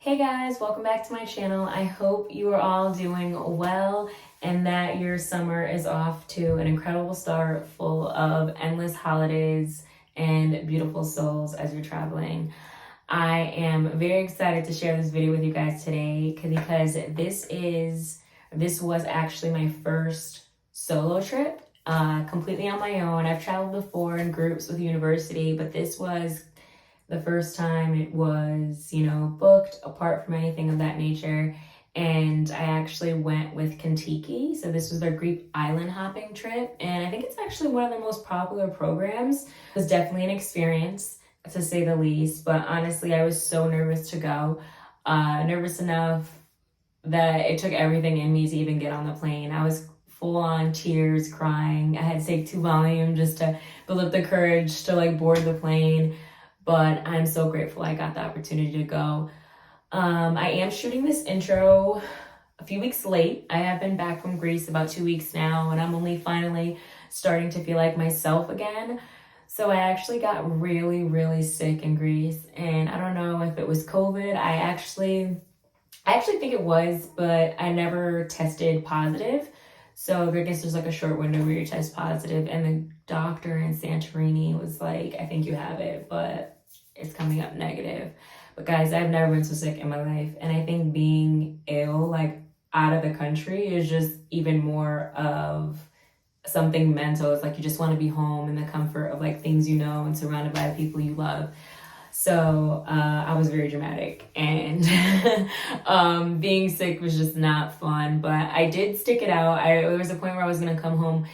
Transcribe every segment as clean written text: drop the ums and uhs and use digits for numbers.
Hey guys, welcome back to my channel. I hope you are all doing well and that your summer is off to an incredible start full of endless holidays and beautiful souls as you're traveling. I am very excited to share this video with you guys today because this was actually my first solo trip, completely on my own. I've traveled before in groups with university, but this was the first time it was, booked apart from anything of that nature. And I actually went with Contiki. So this was their Greek island hopping trip. And I think it's actually one of their most popular programs. It was definitely an experience, to say the least. But honestly, I was so nervous to go. Nervous enough that it took everything in me to even get on the plane. I was full on tears, crying. I had to take 2 Valium just to build up the courage to board the plane. But I'm so grateful I got the opportunity to go. I am shooting this intro a few weeks late. I have been back from Greece about 2 weeks now, and I'm only finally starting to feel like myself again. So I actually got really, really sick in Greece, and I don't know if it was COVID. I actually think it was, but I never tested positive. So I guess there's a short window where you test positive, and the doctor in Santorini was like, I think you have it, but it's coming up negative. But guys, I've never been so sick in my life. And I think being ill, out of the country is just even more of something mental. It's you just want to be home in the comfort of things and surrounded by the people you love. So I was very dramatic, and being sick was just not fun, but I did stick it out. There was a point where I was going to come home,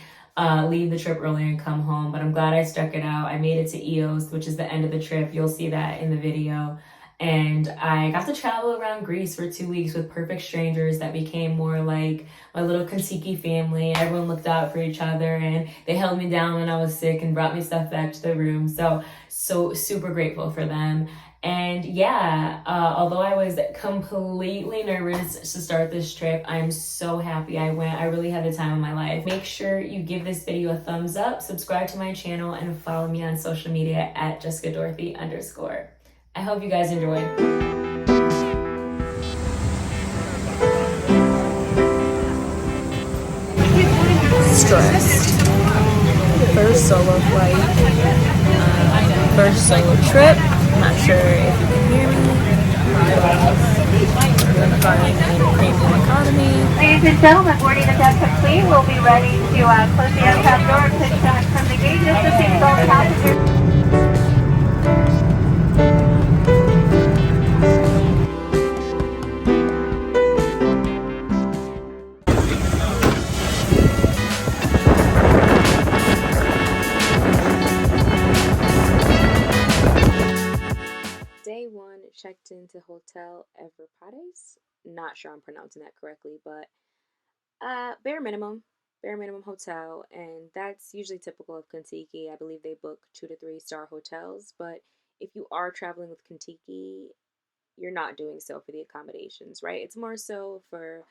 leave the trip earlier and come home, but I'm glad I stuck it out. I made it to Eos, which is the end of the trip. You'll see that in the video. And I got to travel around Greece for 2 weeks with perfect strangers that became more like my little Contiki family. Everyone looked out for each other, and they held me down when I was sick and brought me stuff back to the room. So super grateful for them. And yeah, although I was completely nervous to start this trip, I'm so happy I went. I really had the time of my life. Make sure you give this video a thumbs up, subscribe to my channel, and follow me on social media at JessicaDorothy_. I hope you guys enjoy. Stressed. First solo flight. First solo trip. I'm not sure if you can hear me. We're flying in premium economy. Ladies and gentlemen, boarding is complete. We'll be ready to close the aircraft door and push back from the gate just as soon as all passengers. Day 1, checked into Hotel Everpades. Not sure I'm pronouncing that correctly, but bare minimum hotel, and that's usually typical of Contiki. I believe they book 2 to 3 star hotels, but if you are traveling with Contiki, you're not doing so for the accommodations, right? It's more so for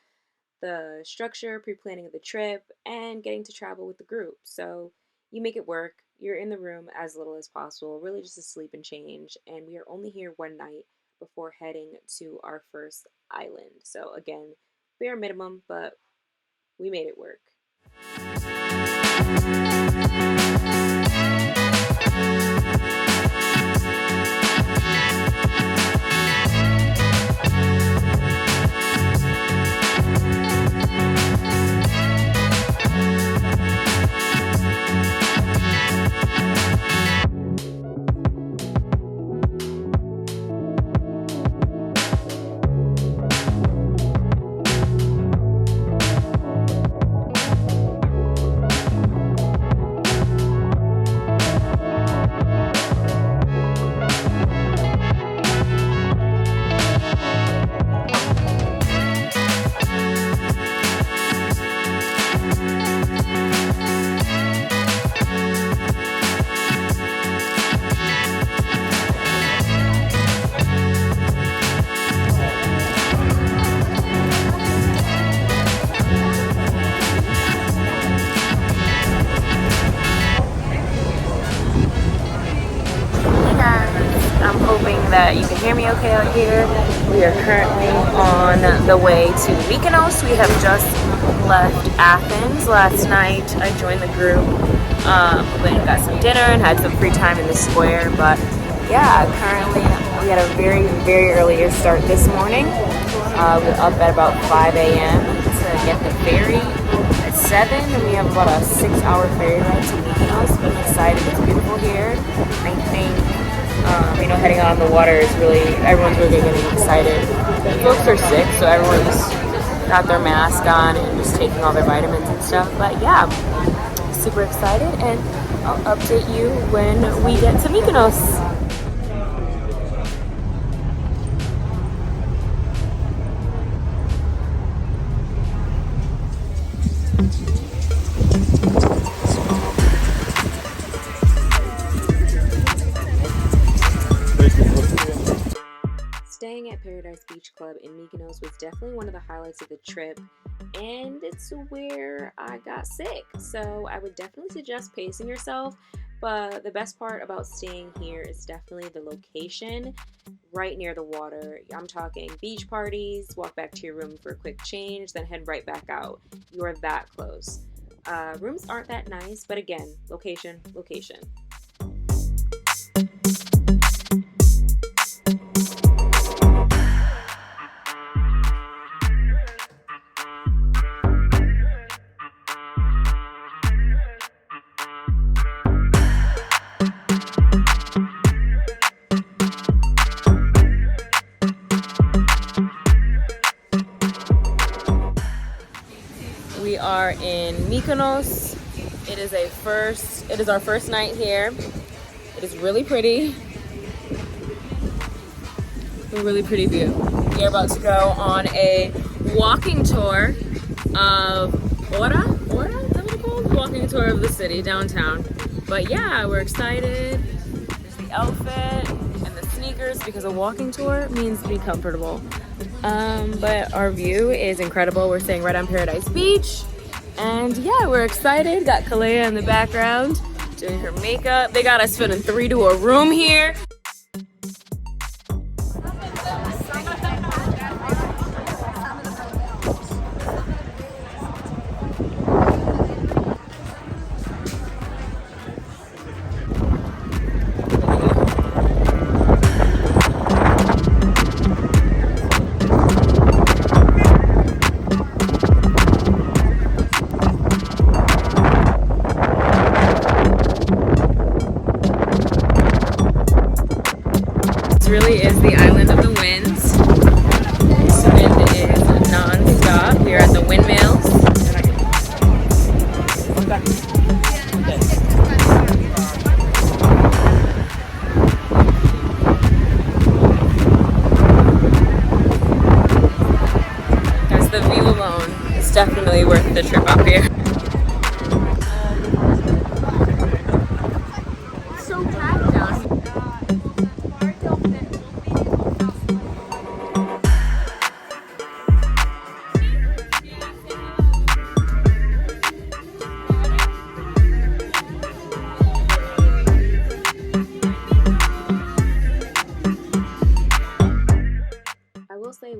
the structure, pre-planning of the trip, and getting to travel with the group. So you make it work. You're in the room as little as possible, really just to sleep and change. And we are only here one night before heading to our first island. So again, bare minimum, but we made it work. that you can hear me okay out here. We are currently on the way to Mykonos. We have just left Athens last night. I joined the group. We went and got some dinner and had some free time in the square. But yeah, currently we had a very, very early start this morning. We're up at about 5 a.m. to get the ferry at 7, and we have about a 6-hour ferry ride to Mykonos. But I'm excited. It's beautiful here. I think heading out on the water is everyone's really getting excited. Folks are sick, so everyone's got their mask on and just taking all their vitamins and stuff. But yeah, super excited, and I'll update you when we get to Mykonos. Staying at Paradise Beach Club in Mykonos was definitely one of the highlights of the trip, and it's where I got sick, so I would definitely suggest pacing yourself. But the best part about staying here is definitely the location, right near the water. I'm talking beach parties, walk back to your room for a quick change, then head right back out. You are that close. Rooms aren't that nice, but again, location, location. We are in Mykonos. It is our first night here. It is really pretty. A really pretty view. We are about to go on a walking tour of Ora? Is that what it's called? Walking tour of the city downtown. But yeah, we're excited. There's the outfit and the sneakers because a walking tour means be comfortable. But our view is incredible. We're staying right on Paradise Beach. And yeah, we're excited. Got Kalea in the background doing her makeup. They got us fitting 3 to a room here. Really is the island of the winds. This wind is non-stop here at the windmills. There's the view alone. It's definitely worth the trip up here. It's so packed down here.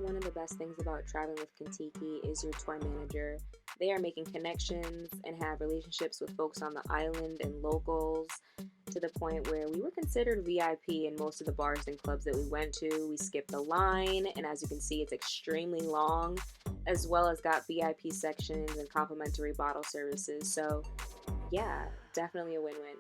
One of the best things about traveling with Contiki is your tour manager. They are making connections and have relationships with folks on the island and locals, to the point where we were considered VIP in most of the bars and clubs that we went to. We skipped the line, and as you can see, it's extremely long, as well as got VIP sections and complimentary bottle services. So yeah, definitely a win-win.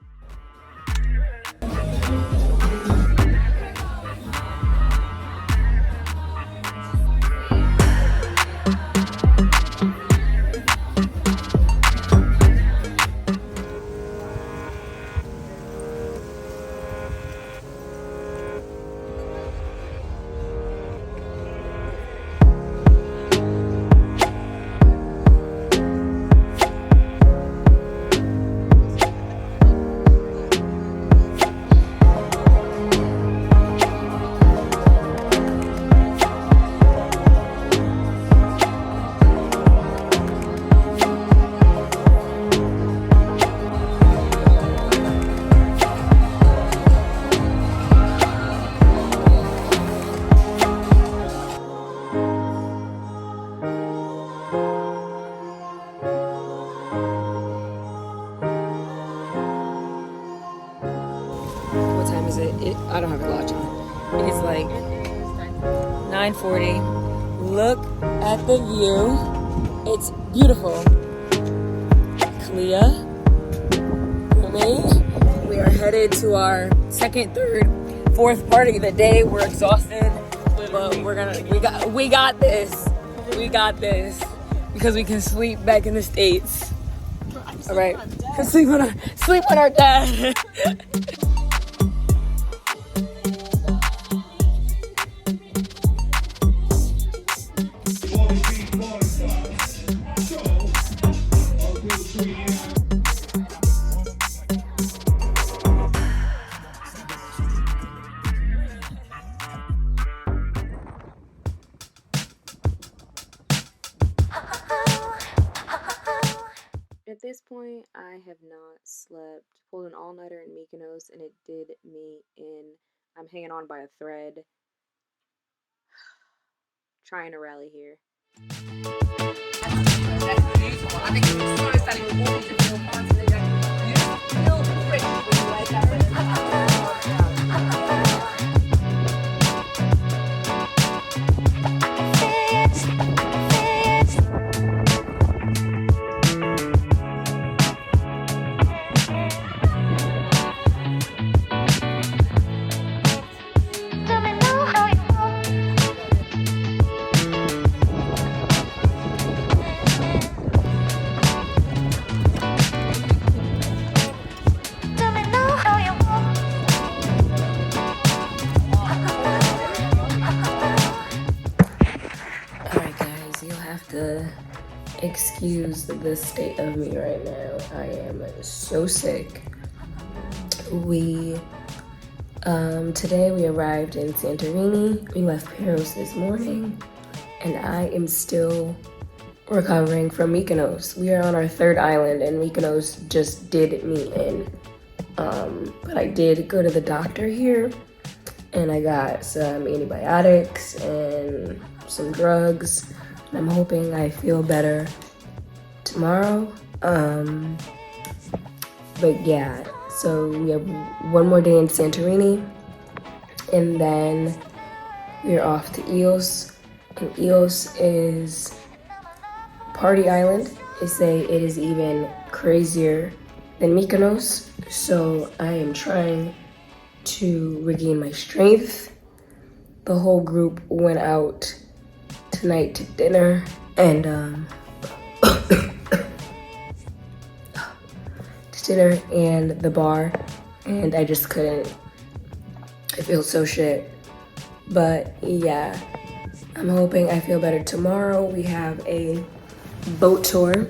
9:40. Look at the view. It's beautiful. Clea, me, we are headed to our second, third, fourth party of the day. We're exhausted, but we got this. We got this because we can sleep back in the States. All right, sleep on our dad. At this point, I have not slept. Pulled an all-nighter in Mykonos, and it did me in. I'm hanging on by a thread. Trying to rally here. Excuse the state of me right now. I am so sick. Today we arrived in Santorini. We left Paros this morning, and I am still recovering from Mykonos. We are on our third island, and Mykonos just did me in. But I did go to the doctor here, and I got some antibiotics and some drugs. I'm hoping I feel better tomorrow. But yeah, so we have one more day in Santorini, and then we're off to Eos. And Eos is party island. They say it is even crazier than Mykonos. So I am trying to regain my strength. The whole group went out tonight to dinner and the bar, and I just couldn't. I feel so shit. But yeah, I'm hoping I feel better tomorrow. We have a boat tour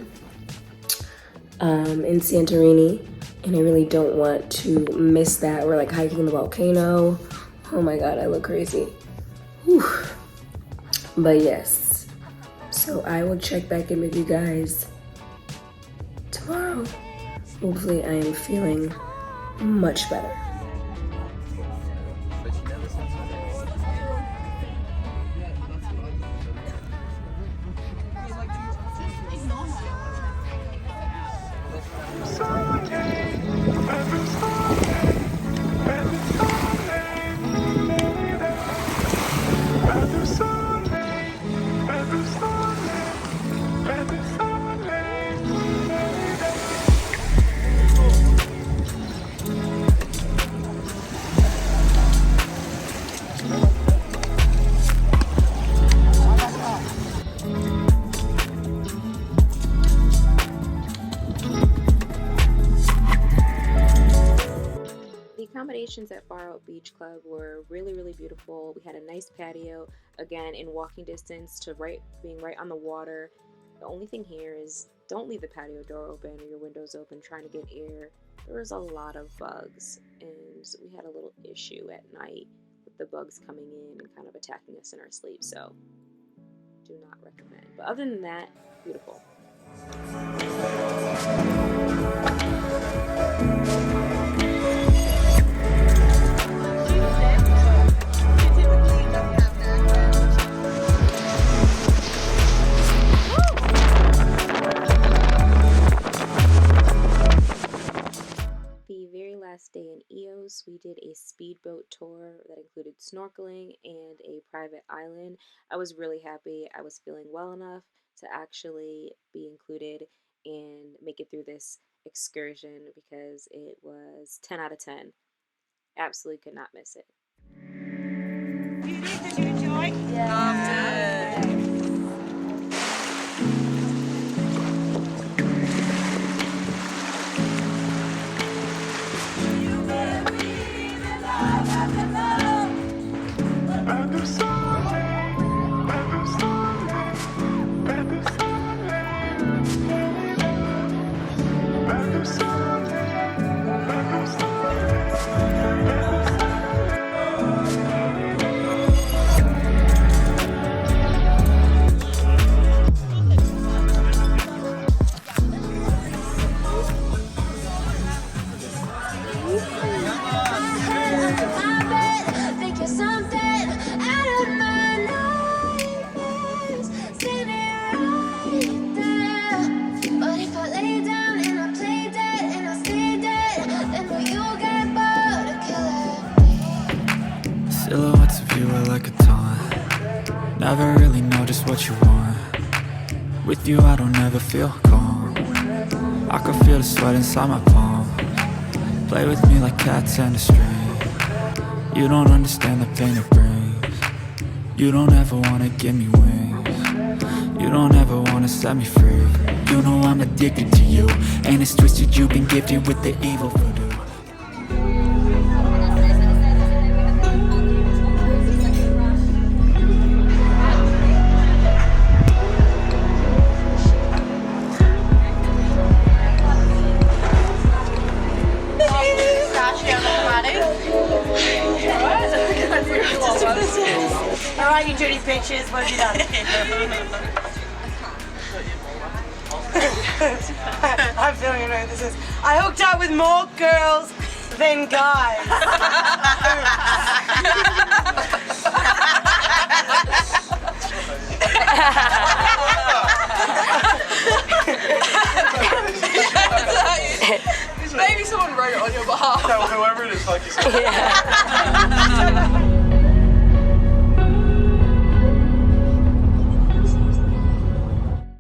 in Santorini, and I really don't want to miss that. We're like hiking the volcano. Oh my god, I look crazy. Whew. But yes, so I will check back in with you guys tomorrow. Hopefully I am feeling much better. Accommodations at Far Out Beach Club were really beautiful. We had a nice patio, again in walking distance to being right on the water. The only thing here is don't leave the patio door open or your windows open trying to get air. There was a lot of bugs, and we had a little issue at night with the bugs coming in and kind of attacking us in our sleep, so do not recommend. But other than that, beautiful. Day in Eos, we did a speedboat tour tour that included snorkeling and a private island. I was really happy I was feeling well enough to actually be included and make it through this excursion because it was 10 out of 10. Absolutely could not miss it. Did you enjoy? Yeah. Silhouettes of you are like a taunt. Never really know just what you want. With you I don't ever feel calm. I can feel the sweat inside my palm. Play with me like cats and a string. You don't understand the pain it brings. You don't ever wanna give me wings. You don't ever wanna set me free. You know I'm addicted to you, and it's twisted you've been gifted with the evil voodoo. Alright, you dirty bitches, what have you done? I'm feeling you know what this is. I hooked up with more girls than guys. Maybe someone wrote it on your behalf. No, whoever it is, fuck you.